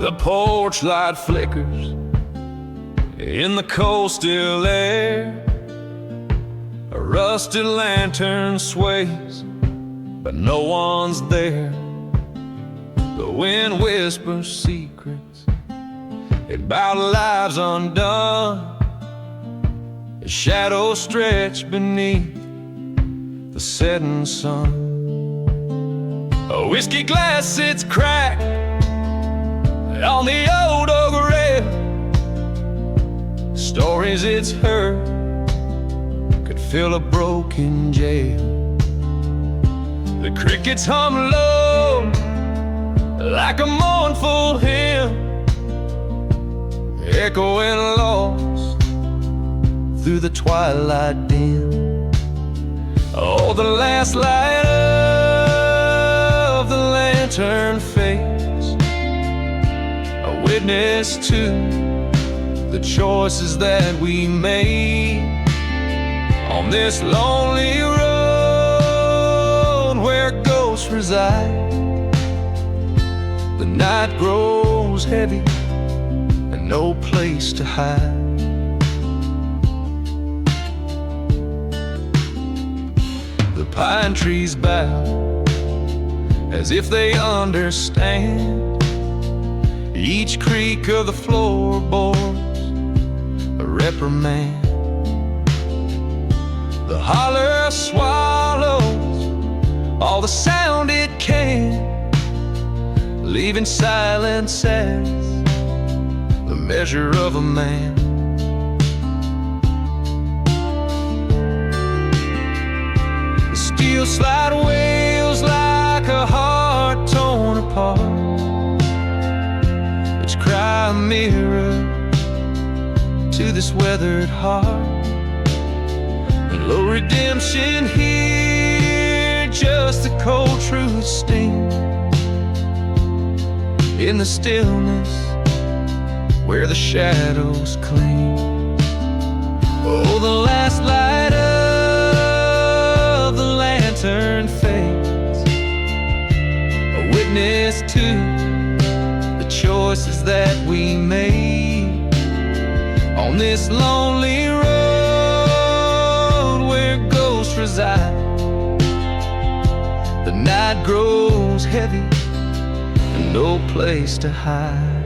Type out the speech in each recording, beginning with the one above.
The porch light flickers in the cold still air. A rusted lantern sways, but no one's there. The wind whispers secrets about lives undone. As shadows stretch beneath the setting sun. A whiskey glass sits cracked on the old oak rail. Stories it's heard could fill a broken jail. The crickets hum low like a mournful hymn, echoing lost through the twilight dim. Oh, the last light of the lantern fades, a witness to the choices that we made on this lonely road where ghosts reside. The night grows heavy and no place to hide. The pine trees bow as if they understand. Each creak of the floorboards a reprimand. The holler swallows all the sound it can, leaving silence as the measure of a man. The steel slide wails like a heart torn apart. Its cry mirror to this weathered heart. And low redemption here, just the cold truth stings in the stillness where the shadows cling. Oh, the last light of the lantern fades, a witness to the choices that we made on this lonely road where ghosts reside. The night grows heavy, no place to hide.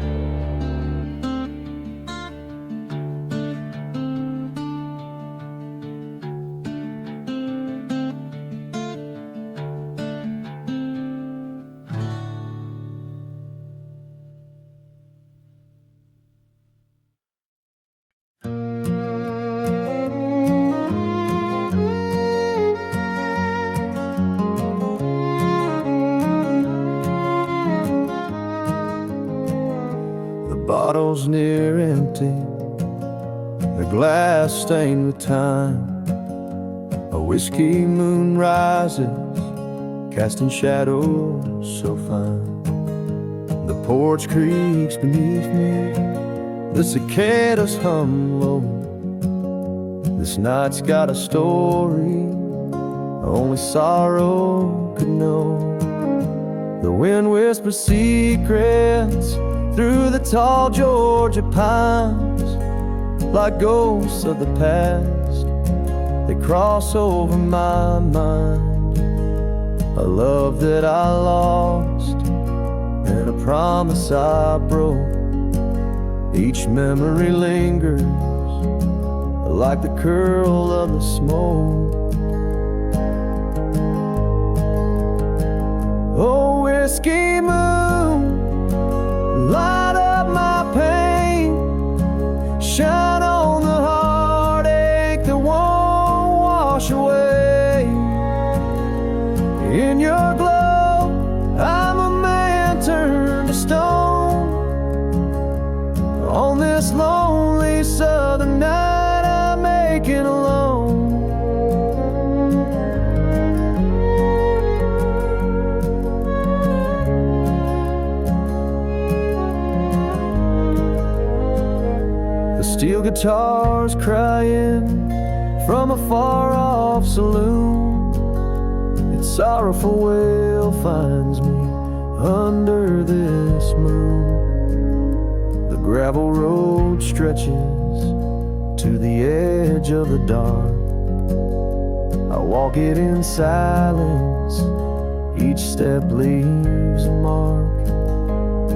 Bottles near empty, the glass stained with time. A whiskey moon rises, casting shadows so fine. The porch creaks beneath me, the cicadas hum low. This night's got a story only sorrow could know. The wind whispers secrets through the tall Georgia pines, like ghosts of the past, they cross over my mind. A love that I lost and a promise I broke. Each memory lingers like the curl of the smoke. Oh, whiskey moon, light up my pain, shine on the heartache that won't wash away. In your glow, I'm a man turned to stone. On this lonely southern night, I'm making alone. Steel guitars crying from a far-off saloon. Its sorrowful wail finds me under this moon. gravel road stretches to the edge of the dark. I walk it in silence, each step leaves a mark.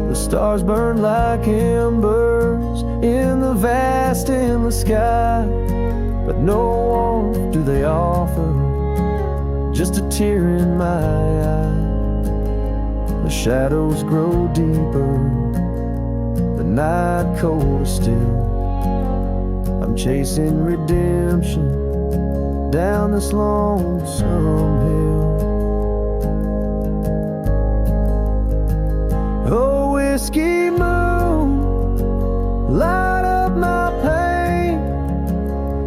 The stars burn like embers in the vast endless sky, but no warmth do they offer, just a tear in my eye. The shadows grow deeper, the night colder still. I'm chasing redemption down this lonesome hill. Oh, whiskey moon, light up my pain,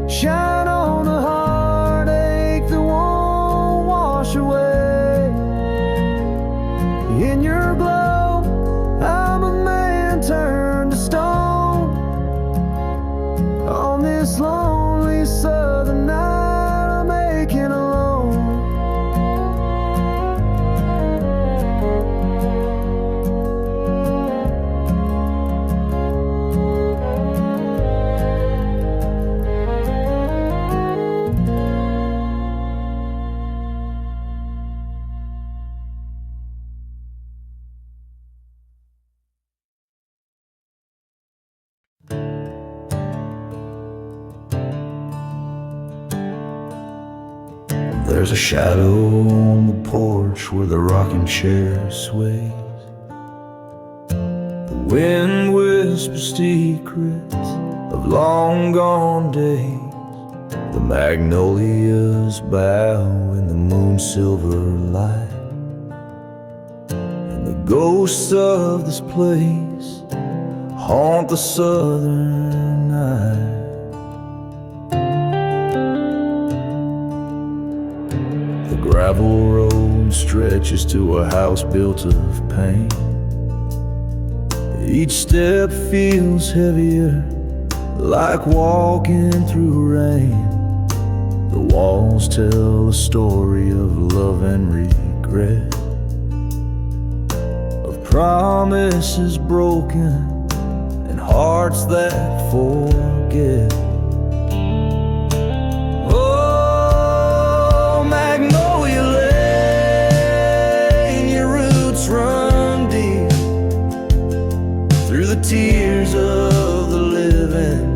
shine on the heartache that won't wash away. In your glow, I'm a man turned to stone. On this lonely southern night, I'm aching alone. There's a shadow on the porch where the rocking chair sways. The wind whispers secrets of long gone days. The magnolias bow in the moon's silver light, and the ghosts of this place haunt the southern night. The gravel road stretches to a house built of pain. Each step feels heavier, like walking through rain. The walls tell a story of love and regret, of promises broken and hearts that forget. Oh, Magnolia Lane, your roots run deep through the tears of the living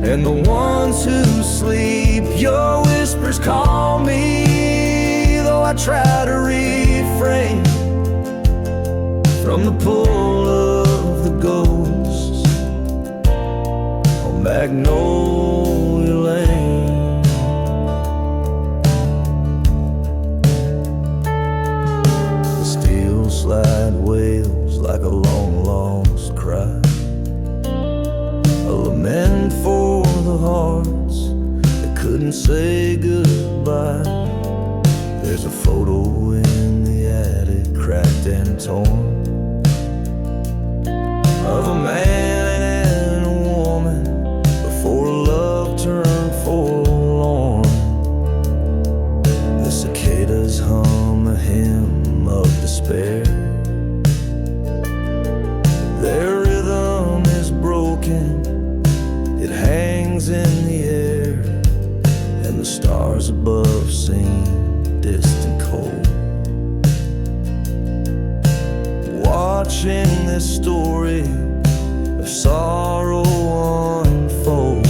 and the ones who sleep. Your whispers call me, though I try to refrain from the pull of the ghosts on Magnolia Lane. The steel slide wails like a long lost cry, a lament for the hearts that couldn't say goodbye. There's a photo in the attic, cracked and torn, of a man and a woman before love turned forlorn. The cicadas hum a hymn of despair. Their rhythm is broken, it hangs in the air, and the stars above seem distant cold. Watching this story of sorrow unfold,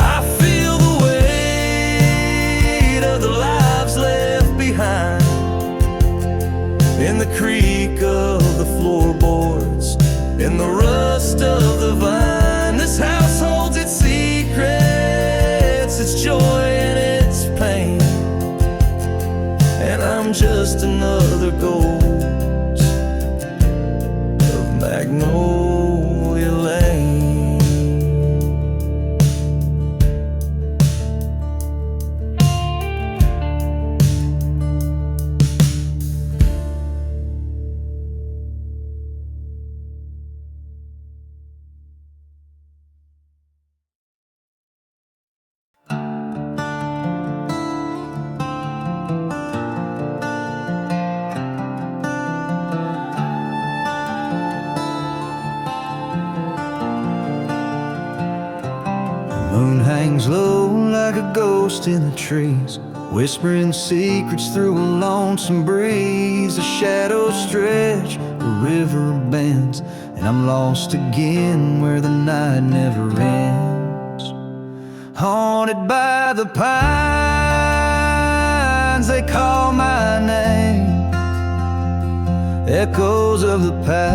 I feel the weight of the lives left behind in the creak of the floorboards, in the rust of the vine. This house holds its secrets, its joy and its pain, and I'm just another ghost of Magnolia Lane. Moon hangs low like a ghost in the trees, whispering secrets through a lonesome breeze. The shadows stretch, the river bends, and I'm lost again where the night never ends. Haunted by the pines, they call my name. Echoes of the past,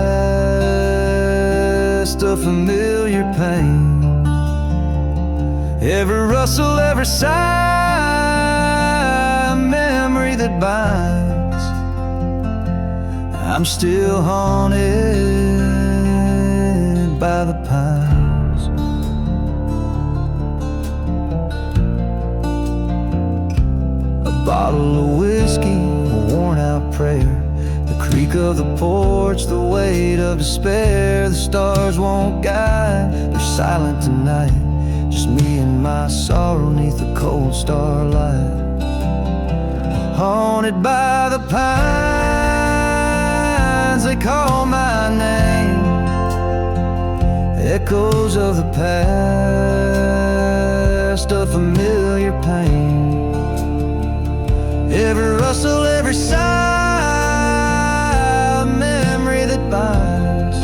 a familiar pain. Every rustle, every sigh, a memory that binds. I'm still haunted by the pines. A bottle of whiskey, a worn-out prayer, the creak of the porch, the weight of despair. The stars won't guide, they're silent tonight. Just me and my sorrow neath the cold starlight. Haunted by the pines, they call my name. Echoes of the past, a familiar pain. Every rustle, every sigh, a memory that binds.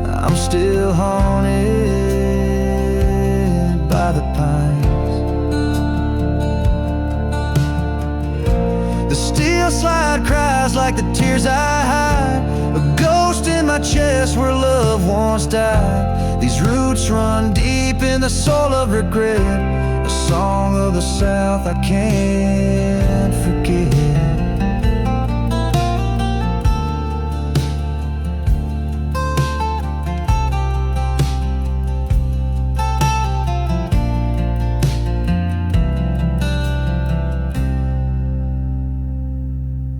I'm still haunted by the pines. The steel slide cries like the tears I hide, a ghost in my chest where love once died. These roots run deep in the soul of regret, a song of the South I can't forget.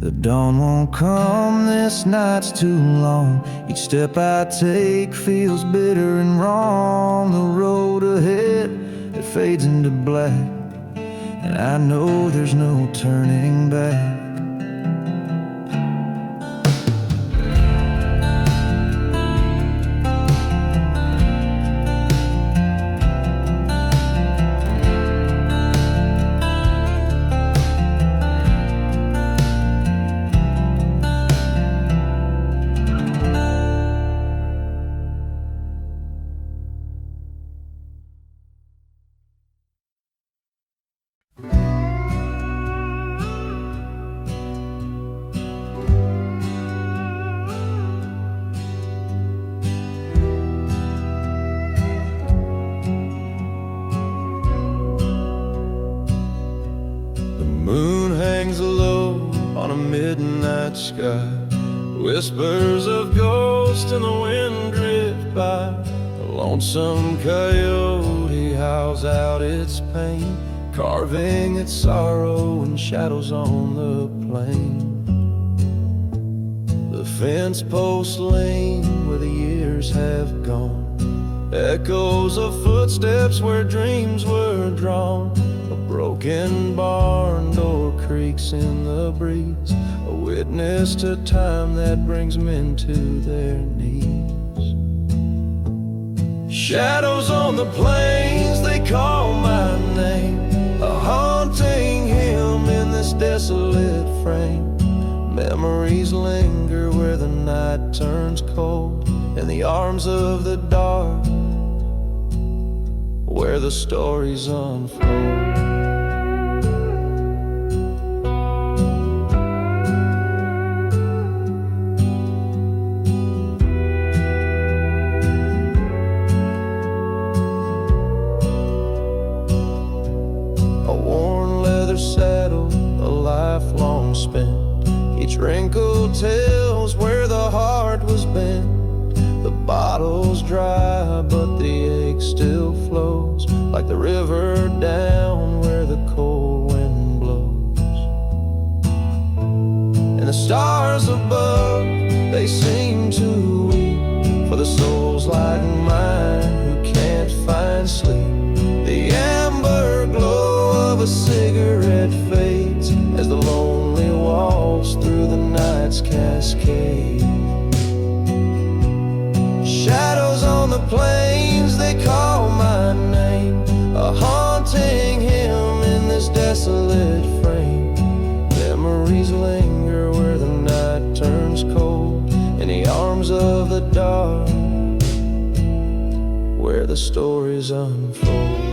The dawn won't come, this night's too long. Each step I take feels bitter and wrong. The road ahead, it fades into black, and I know there's no turning back. Moon hangs low on a midnight sky, whispers of ghosts in the wind drift by. A lonesome coyote howls out its pain, carving its sorrow in shadows on the plain. The fence post lane where the years have gone, echoes of footsteps where dreams were drawn. A broken barn door creaks in the breeze, a witness to time that brings men to their knees. Shadows on the plains, they call my name, a haunting hymn in this desolate frame. Memories linger where the night turns cold, in the arms of the dark, where the stories unfold. Saddle, a lifelong spent. Each wrinkle tells where the heart was bent. The bottle's dry, but the ache still flows, like the river down where the cold wind blows. And the stars above, they seem to weep for the souls like mine who can't find sleep. The amber glow of a cigarette fades as the lonely waltz through the night's cascade. Shadows on the plains, they call my the stories unfold.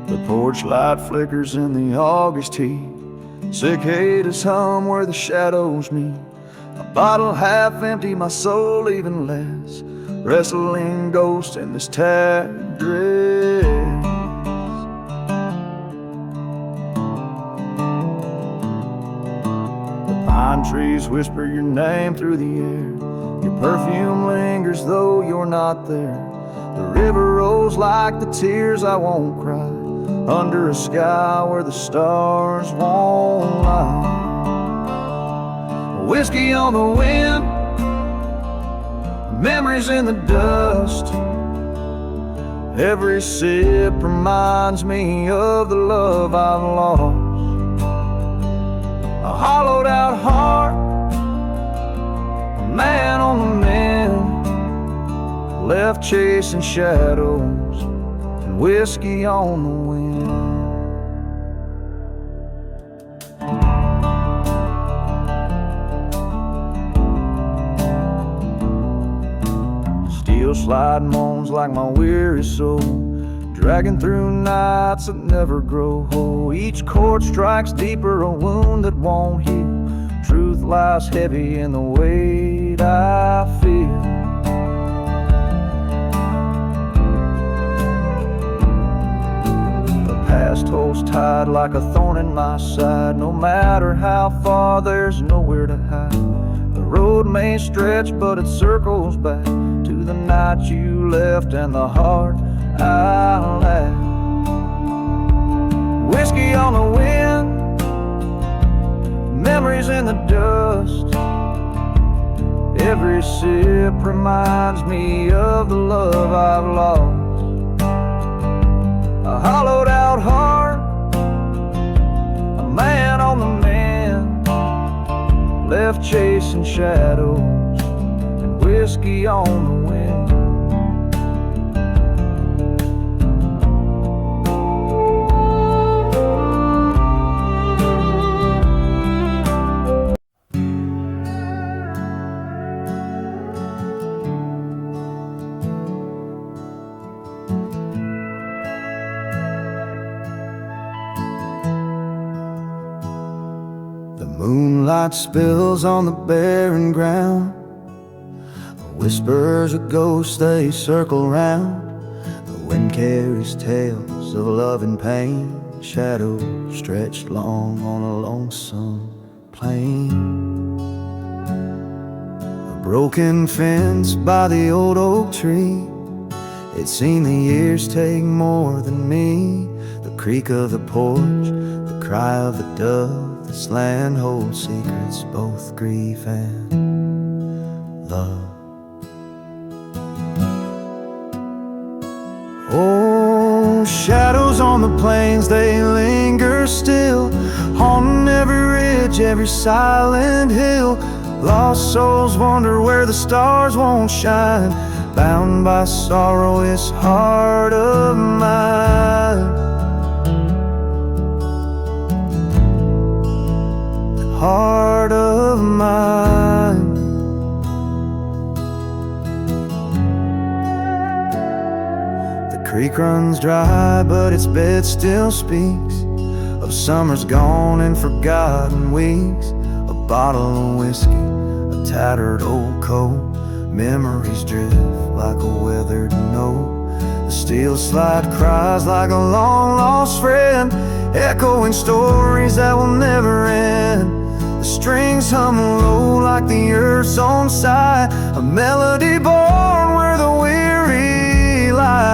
The porch light flickers in the August heat. Cicadas hum where the shadows meet. A bottle half empty, my soul even less. Wrestling ghost in this tattered dress. The pine trees whisper your name through the air. Your perfume lingers though you're not there. The river rolls like the tears I won't cry, under a sky where the stars won't lie. Whiskey on the wind, memories in the dust. Every sip reminds me of the love I've lost. A hollowed out heart, a man on the mend, left chasing shadows and whiskey on the wind. Steel slide moans like my weary soul, dragging through nights that never grow whole. Each chord strikes deeper, a wound that won't heal. Truth lies heavy in the weight I feel. The past holds tight like a thorn in my side. No matter how far, there's nowhere to hide. The road may stretch, but it circles back to the night you left and the heart I left. Whiskey on the wind, memories in the dust. Every sip reminds me of the love I've lost. A hollowed out heart, a man on the mend, left chasing shadows and whiskey on the wind. The moonlight spills on the barren ground. Whispers of ghosts, they circle round. The wind carries tales of love and pain. Shadows stretched long on a lonesome plain. A broken fence by the old oak tree. It's seen the years take more than me. The creak of the porch, the cry of the dove. This land holds secrets, both grief and love. Oh, shadows on the plains, they linger still, haunting every ridge, every silent hill. Lost souls wonder where the stars won't shine, bound by sorrow, this heart of mine. Heart of mine. The creek runs dry, but its bed still speaks of summers gone and forgotten weeks. A bottle of whiskey, a tattered old coat. Memories drift like a weathered note. The steel slide cries like a long lost friend, echoing stories that will never end. The strings hum low like the earth's own sigh, a melody born where the weary lie.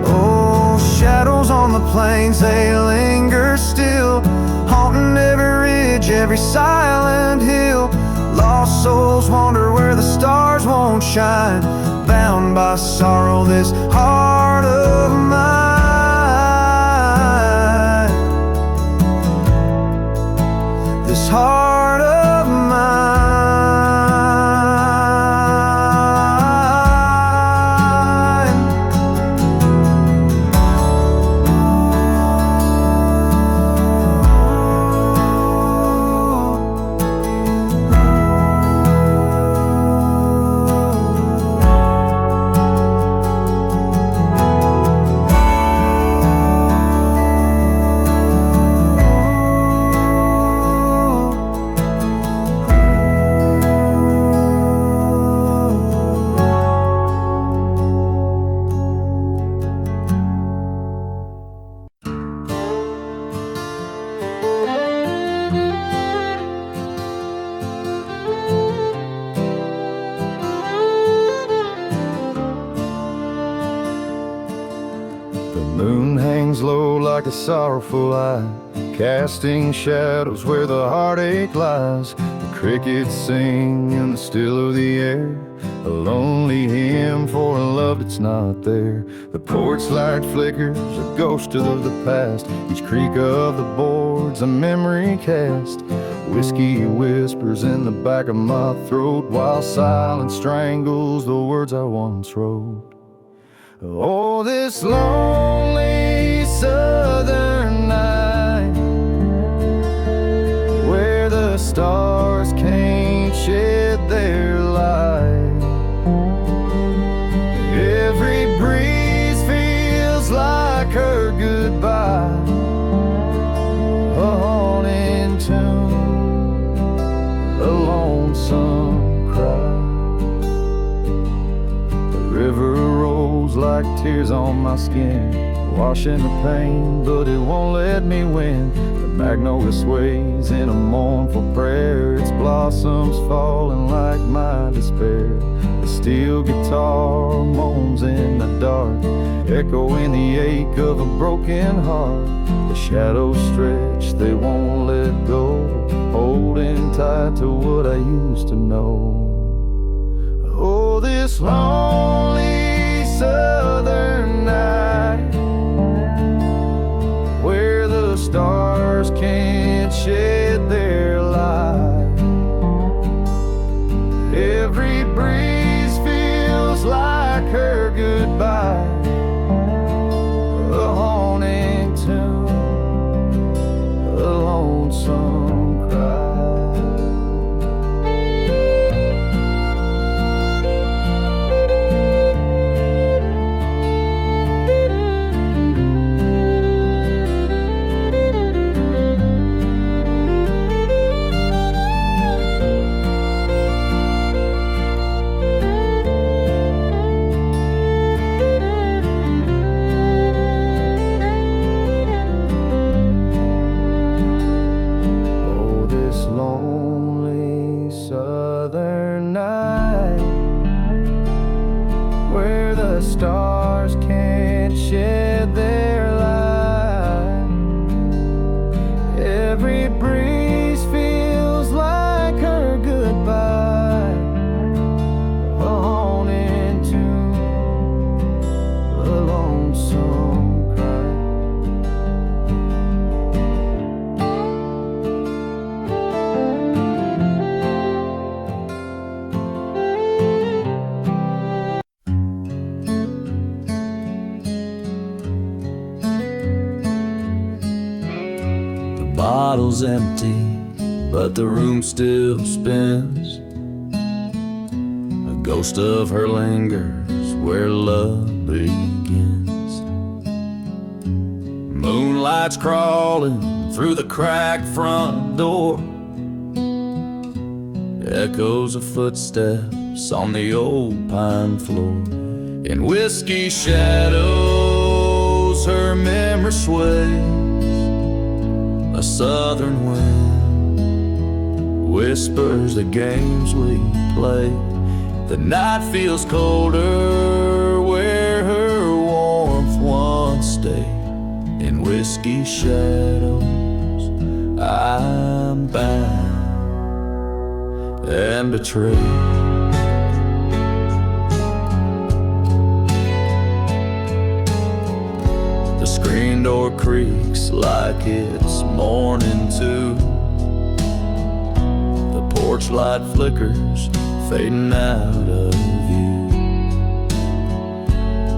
Oh, shadows on the plains, they linger still, haunting every ridge, every every silent hill. Lost souls wander where the stars won't shine, bound by sorrow, this heart of mine. This heart of mine. The moon hangs low like a sorrowful eye, casting shadows where the heartache lies. The crickets sing in the still of the air, a lonely hymn for a love that's not there. The porch light flickers, a ghost of the past. Each creak of the boards, a memory cast. Whiskey whispers in the back of my throat, while silence strangles the words I once wrote. Oh, this lonely southern night, where the stars can't shed their light. Every breeze feels like her goodbye, a haunting tune, a lonesome cry. The river rolls like tears on my skin, washing the pain, but it won't let me win. The magnolia sways in a mournful prayer, its blossoms falling like my despair. The steel guitar moans in the dark, echoing the ache of a broken heart. The shadows stretch, they won't let go, holding tight to what I used to know. Oh, this lonely southern night, where the stars can't shed their light. Every breeze feels like her goodbye, a haunting tune, a lonesome cry. Lonely southern night, where the stars can't shed their light. Every breeze feels like her goodbye, a haunting tune, a lonesome cry. Bottle's empty, but the room still spins. A ghost of her lingers where love begins. Moonlight's crawling through the cracked front door, echoes of footsteps on the old pine floor. In whiskey shadows her memory sways. A southern wind whispers the games we play. The night feels colder where her warmth once stayed. In whiskey shadows I'm bound and betrayed. The screen door creaks like it's morning too. The porch light flickers, fading out of view.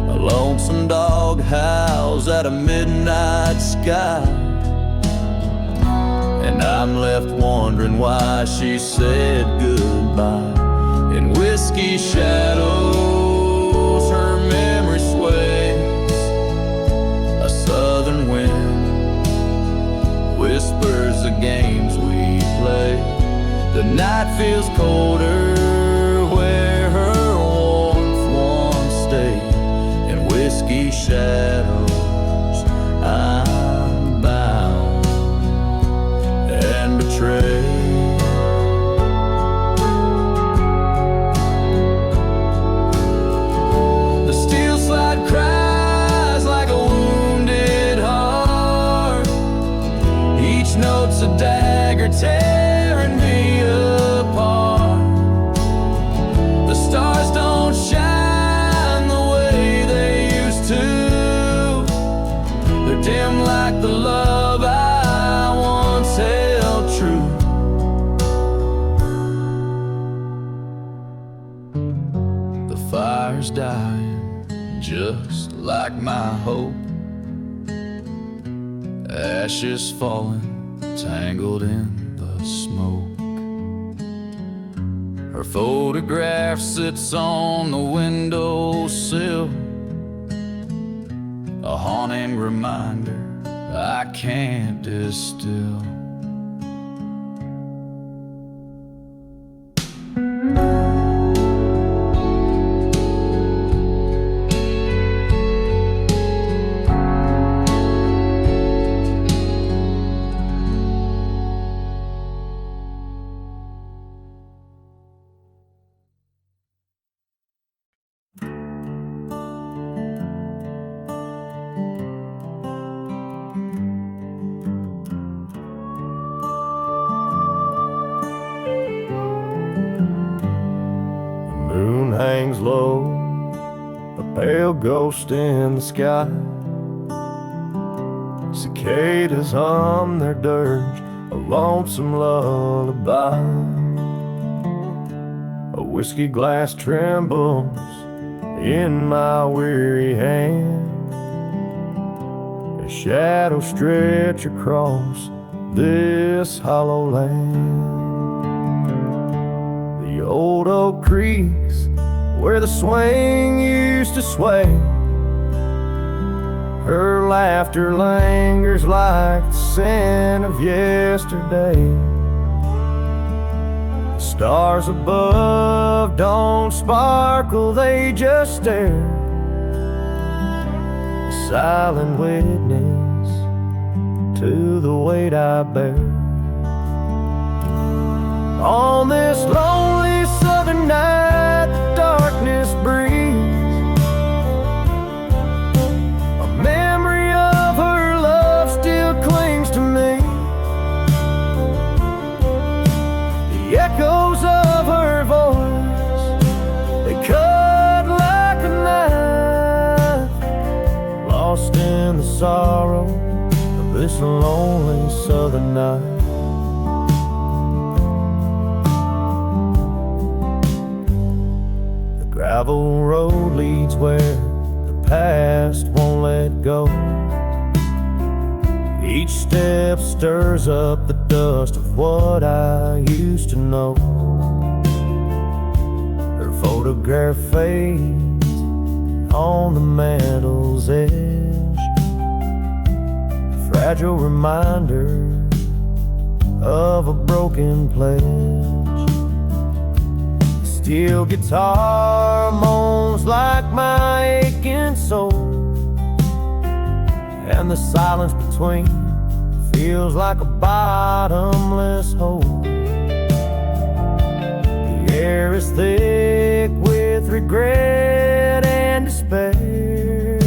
A lonesome dog howls at a midnight sky, and I'm left wondering why she said goodbye. In whiskey shadows, her memory sways. A southern wind whispers the games we play. The night feels colder where her warmth once stayed. In whiskey shadows, I'm bound and betrayed. The steel slide cries like a wounded heart. Each note's a dagger tearing me apart. The stars don't shine the way they used to. They're dim like the love I once held true. The fire's dying, just like my hope. Ashes falling, tangled in the smoke. Her photograph sits on the windowsill, a haunting reminder I can't distill. Moon hangs low, a pale ghost in the sky. Cicadas hum their dirge, a lonesome lullaby. A whiskey glass trembles in my weary hand. As shadows stretch across this hollow land. The old oak creaks where the swing used to sway. Her laughter lingers like the scent of yesterday. The stars above don't sparkle, they just stare. A silent witness to the weight I bear. On this lonely southern night, the darkness breathes. A memory of her love still clings to me. The echoes of her voice, they cut like a knife. Lost in the sorrow of this lonely southern night. Gravel road leads where the past won't let go. Each step stirs up the dust of what I used to know. Her photograph fades on the mantel's edge, a fragile reminder of a broken pledge. Steel guitar moans like my aching soul, and the silence between feels like a bottomless hole. The air is thick with regret and despair.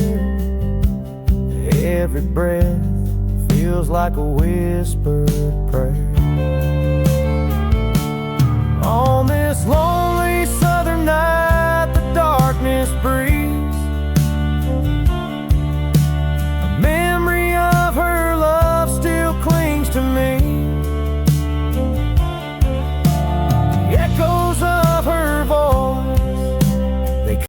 Every breath feels like a whispered prayer. On this lonely southern night, the darkness breathes